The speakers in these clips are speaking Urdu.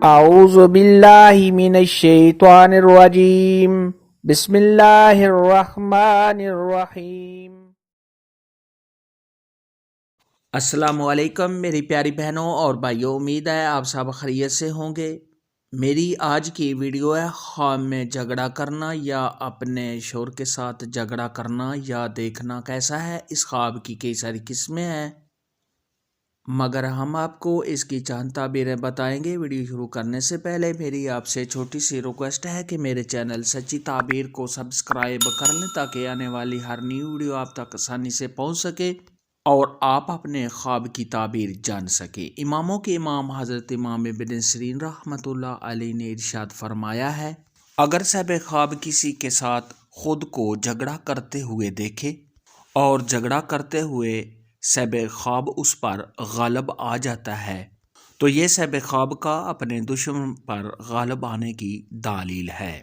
اعوذ باللہ من الشیطان الرجیم بسم اللہ الرحمن الرحیم۔ السلام علیکم میری پیاری بہنوں اور بھائیوں، امید ہے آپ سب خیریت سے ہوں گے۔ میری آج کی ویڈیو ہے خواب میں جھگڑا کرنا یا اپنے شوہر کے ساتھ جھگڑا کرنا یا دیکھنا کیسا ہے۔ اس خواب کی کئی ساری قسمیں ہیں، مگر ہم آپ کو اس کی چند تعبیریں بتائیں گے۔ ویڈیو شروع کرنے سے پہلے میری آپ سے چھوٹی سی ریکویسٹ ہے کہ میرے چینل سچی تعبیر کو سبسکرائب کر لیں تاکہ آنے والی ہر نیو ویڈیو آپ تک آسانی سے پہنچ سکے اور آپ اپنے خواب کی تعبیر جان سکیں۔ اماموں کے امام حضرت امام ابن سیرین رحمۃ اللہ علیہ نے ارشاد فرمایا ہے، اگر صاحب خواب کسی کے ساتھ خود کو جھگڑا کرتے ہوئے دیکھے اور جھگڑا کرتے ہوئے صاحب خواب اس پر غالب آ جاتا ہے تو یہ صاحب خواب کا اپنے دشمن پر غالب آنے کی دلیل ہے،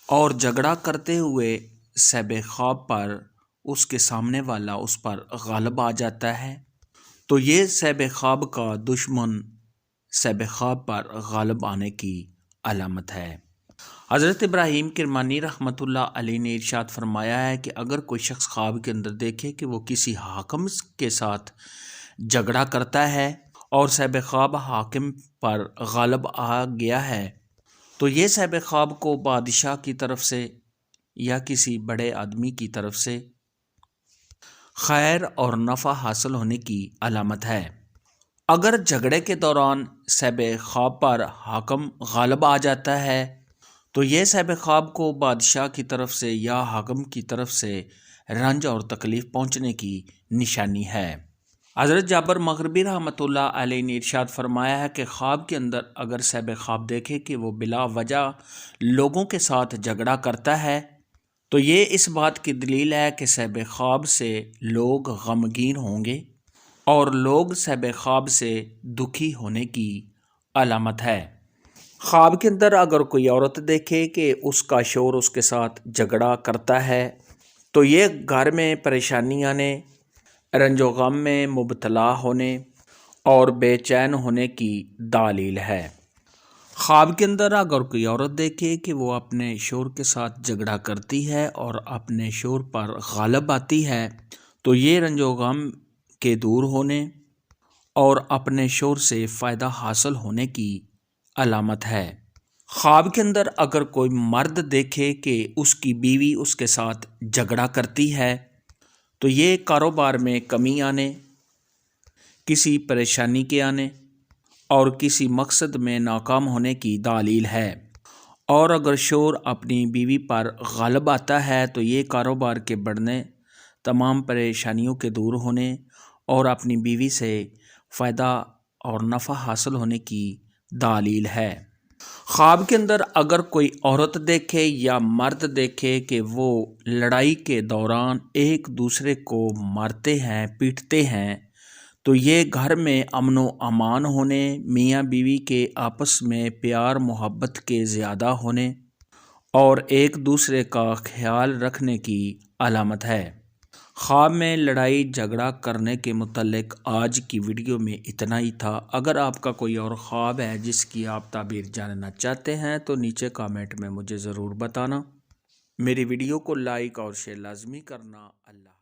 اور جھگڑا کرتے ہوئے صاحب خواب پر اس کے سامنے والا اس پر غالب آ جاتا ہے تو یہ صاحب خواب کا دشمن صاحب خواب پر غالب آنے کی علامت ہے۔ حضرت ابراہیم کرمانی رحمۃ اللہ علیہ نے ارشاد فرمایا ہے کہ اگر کوئی شخص خواب کے اندر دیکھے کہ وہ کسی حاکم کے ساتھ جھگڑا کرتا ہے اور صاحب خواب حاکم پر غالب آ گیا ہے تو یہ صاحب خواب کو بادشاہ کی طرف سے یا کسی بڑے آدمی کی طرف سے خیر اور نفع حاصل ہونے کی علامت ہے۔ اگر جھگڑے کے دوران صاحب خواب پر حاکم غالب آ جاتا ہے تو یہ صاحب خواب کو بادشاہ کی طرف سے یا حاکم کی طرف سے رنج اور تکلیف پہنچنے کی نشانی ہے۔ حضرت جابر مغربی رحمۃ اللہ علیہ نے ارشاد فرمایا ہے کہ خواب کے اندر اگر صاحب خواب دیکھے کہ وہ بلا وجہ لوگوں کے ساتھ جھگڑا کرتا ہے تو یہ اس بات کی دلیل ہے کہ صاحب خواب سے لوگ غمگین ہوں گے اور لوگ صاحب خواب سے دکھی ہونے کی علامت ہے۔ خواب کے اندر اگر کوئی عورت دیکھے کہ اس کا شوہر اس کے ساتھ جھگڑا کرتا ہے تو یہ گھر میں پریشانی آنے، رنج و غم میں مبتلا ہونے اور بے چین ہونے کی دلیل ہے۔ خواب کے اندر اگر کوئی عورت دیکھے کہ وہ اپنے شوہر کے ساتھ جھگڑا کرتی ہے اور اپنے شوہر پر غالب آتی ہے تو یہ رنج و غم کے دور ہونے اور اپنے شوہر سے فائدہ حاصل ہونے کی علامت ہے۔ خواب کے اندر اگر کوئی مرد دیکھے کہ اس کی بیوی اس کے ساتھ جھگڑا کرتی ہے تو یہ کاروبار میں کمی آنے، کسی پریشانی کے آنے اور کسی مقصد میں ناکام ہونے کی دلیل ہے، اور اگر شوہر اپنی بیوی پر غالب آتا ہے تو یہ کاروبار کے بڑھنے، تمام پریشانیوں کے دور ہونے اور اپنی بیوی سے فائدہ اور نفع حاصل ہونے کی دلیل ہے۔ خواب کے اندر اگر کوئی عورت دیکھے یا مرد دیکھے کہ وہ لڑائی کے دوران ایک دوسرے کو مارتے ہیں، پیٹتے ہیں تو یہ گھر میں امن و امان ہونے، میاں بیوی کے آپس میں پیار محبت کے زیادہ ہونے اور ایک دوسرے کا خیال رکھنے کی علامت ہے۔ خواب میں لڑائی جھگڑا کرنے کے متعلق آج کی ویڈیو میں اتنا ہی تھا۔ اگر آپ کا کوئی اور خواب ہے جس کی آپ تعبیر جاننا چاہتے ہیں تو نیچے کامنٹ میں مجھے ضرور بتانا۔ میری ویڈیو کو لائک اور شیئر لازمی کرنا۔ اللہ